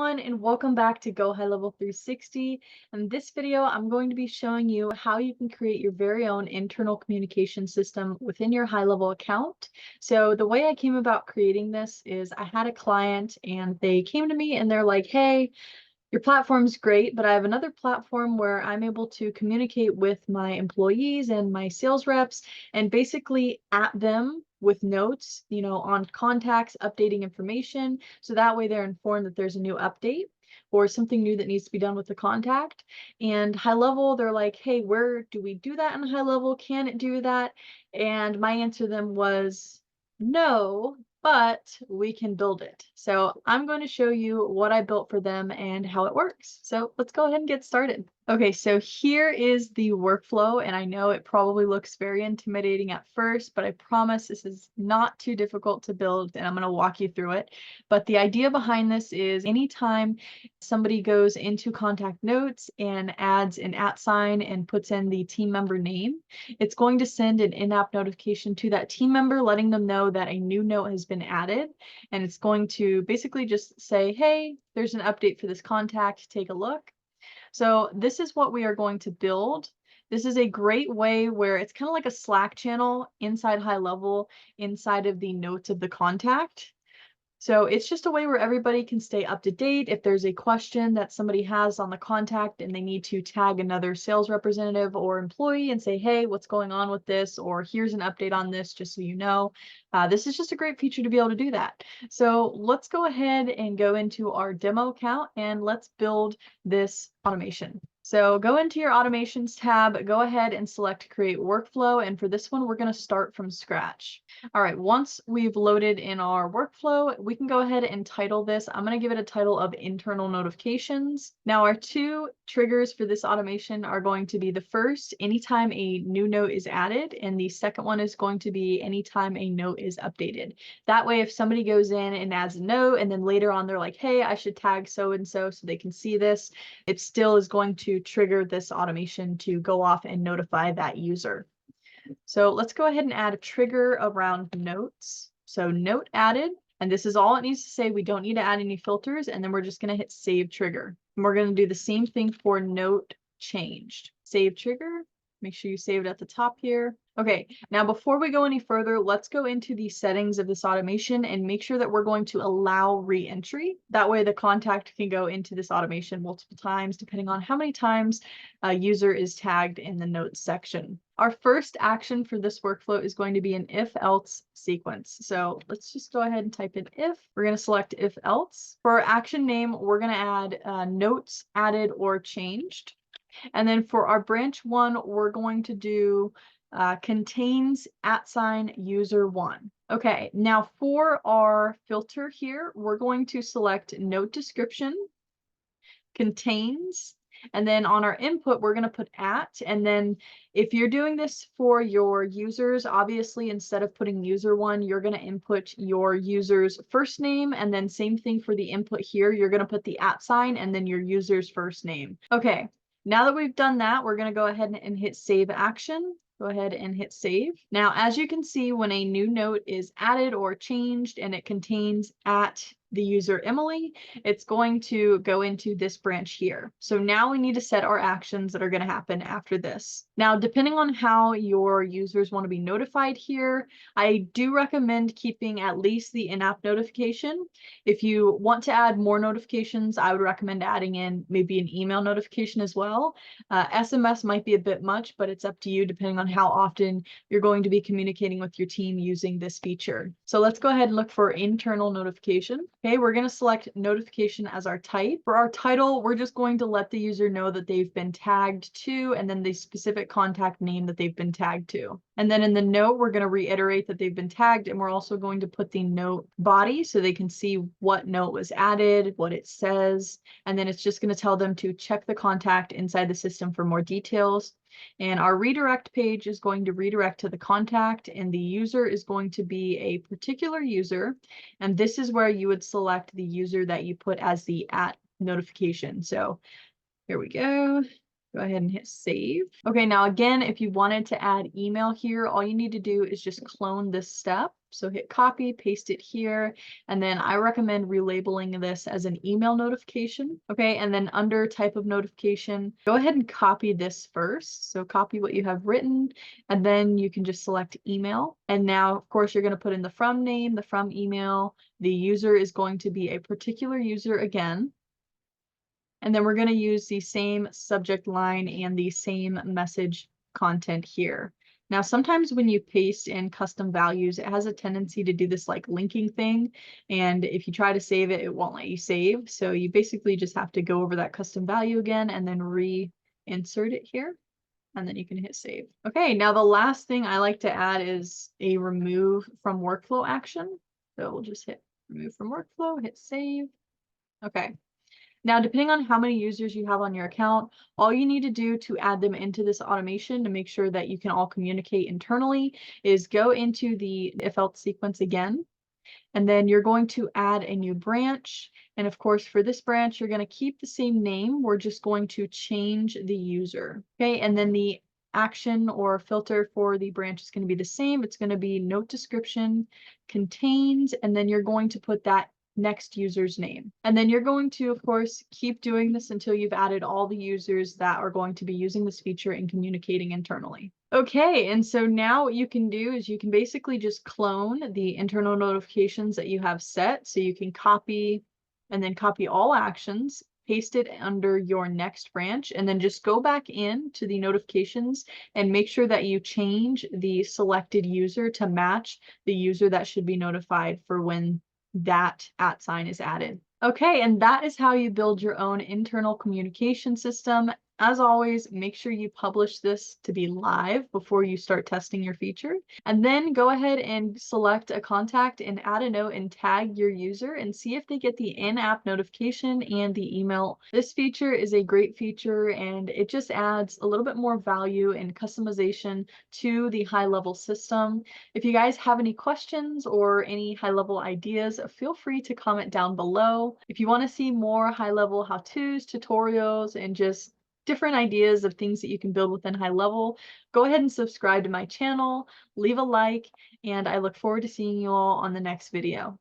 everyone, and welcome back to Go High Level 360. In this video, I'm going to be showing you how you can create your very own internal communication system within your high level account. So the way I came about creating this is I had a client and they came to me and they're like, hey, your platform's great, but I have another platform where I'm able to communicate with my employees and my sales reps and basically at them with notes, on contacts, updating information. So that way they're informed that there's a new update or something new that needs to be done with the contact. And high level, they're like, hey, where do we do that in high level? Can it do that? And my answer to them was no, but we can build it. So I'm going to show you what I built for them and how it works. So let's go ahead and get started. Okay, so here is the workflow, and I know it probably looks very intimidating at first, but I promise this is not too difficult to build, and I'm going to walk you through it. But the idea behind this is anytime somebody goes into contact notes and adds an @ sign and puts in the team member name, it's going to send an in-app notification to that team member, letting them know that a new note has been added. And it's going to basically just say, hey, there's an update for this contact, take a look. So this is what we are going to build. This is a great way where it's kind of like a Slack channel inside high level, inside of the notes of the contact. So it's just a way where everybody can stay up to date. If there's a question that somebody has on the contact and they need to tag another sales representative or employee and say, hey, what's going on with this? Or here's an update on this, just so you know. This is just a great feature to be able to do that. So let's go ahead and go into our demo account and let's build this automation. So go into your automations tab, go ahead and select create workflow. And for this one, we're going to start from scratch. All right, once we've loaded in our workflow, we can go ahead and title this. I'm going to give it a title of internal notifications. Now our two triggers for this automation are going to be the first, anytime a new note is added, and the second one is going to be anytime a note is updated. That way, if somebody goes in and adds a note and then later on they're like, hey, I should tag so-and-so so they can see this, it still is going to trigger this automation to go off and notify that user. So let's go ahead and add a trigger around notes. So note added, and this is all it needs to say. We don't need to add any filters, and then we're just going to hit save trigger. And we're going to do the same thing for note changed. Save trigger. Make sure you save it at the top here. Okay, now before we go any further, let's go into the settings of this automation and make sure that we're going to allow re-entry. That way the contact can go into this automation multiple times, depending on how many times a user is tagged in the notes section. Our first action for this workflow is going to be an if-else sequence. So let's just go ahead and type in if. We're going to select if-else. For our action name, we're going to add notes added or changed. And then for our branch one, we're going to do contains @ user one. Okay, now for our filter here, we're going to select note description, contains, and then on our input, we're going to put @. And then if you're doing this for your users, obviously, instead of putting user one, you're going to input your user's first name. And then same thing for the input here, you're going to put the @ sign and then your user's first name. Okay, now that we've done that, we're going to go ahead and hit save action. Go ahead and hit save. Now, as you can see, when a new note is added or changed and it contains the user Emily, it's going to go into this branch here. So now we need to set our actions that are going to happen after this. Now, depending on how your users want to be notified here, I do recommend keeping at least the in-app notification. If you want to add more notifications, I would recommend adding in maybe an email notification as well. SMS might be a bit much, but it's up to you depending on how often you're going to be communicating with your team using this feature. So let's go ahead and look for internal notification. Okay, we're going to select notification as our type. For our title, we're just going to let the user know that they've been tagged to, and then the specific contact name that they've been tagged to. And then in the note, we're going to reiterate that they've been tagged, and we're also going to put the note body so they can see what note was added, what it says, and then it's just going to tell them to check the contact inside the system for more details. And our redirect page is going to redirect to the contact, and the user is going to be a particular user. And this is where you would select the user that you put as the @ notification. So here we go. Go ahead and hit save. Okay, now again, if you wanted to add email here, all you need to do is just clone this step. So hit copy, paste it here, and then I recommend relabeling this as an email notification. Okay, and then under type of notification, go ahead and copy this first. So copy what you have written, and then you can just select email. And now, of course, you're going to put in the from name, the from email. The user is going to be a particular user again. And then we're going to use the same subject line and the same message content here. Now, sometimes when you paste in custom values, it has a tendency to do this like linking thing. And if you try to save it, it won't let you save. So you basically just have to go over that custom value again and then reinsert it here. And then you can hit save. Okay, now the last thing I like to add is a remove from workflow action. So we'll just hit remove from workflow, hit save. Okay. Now, depending on how many users you have on your account, all you need to do to add them into this automation to make sure that you can all communicate internally is go into the if else sequence again, and then you're going to add a new branch. And of course, for this branch, you're going to keep the same name. We're just going to change the user. Okay, and then the action or filter for the branch is going to be the same. It's going to be note description contains, and then you're going to put that next user's name. And then you're going to, of course, keep doing this until you've added all the users that are going to be using this feature and communicating internally. Okay, and so now what you can do is you can basically just clone the internal notifications that you have set. So you can copy and then copy all actions, paste it under your next branch, and then just go back in to the notifications and make sure that you change the selected user to match the user that should be notified for when that @ is added. Okay, and that is how you build your own internal communication system. As always, make sure you publish this to be live before you start testing your feature. And then go ahead and select a contact and add a note and tag your user and see if they get the in-app notification and the email. This feature is a great feature and it just adds a little bit more value and customization to the high-level system. If you guys have any questions or any high-level ideas, feel free to comment down below. If you want to see more high-level how-tos, tutorials, and just different ideas of things that you can build within HighLevel, go ahead and subscribe to my channel, leave a like, and I look forward to seeing you all on the next video.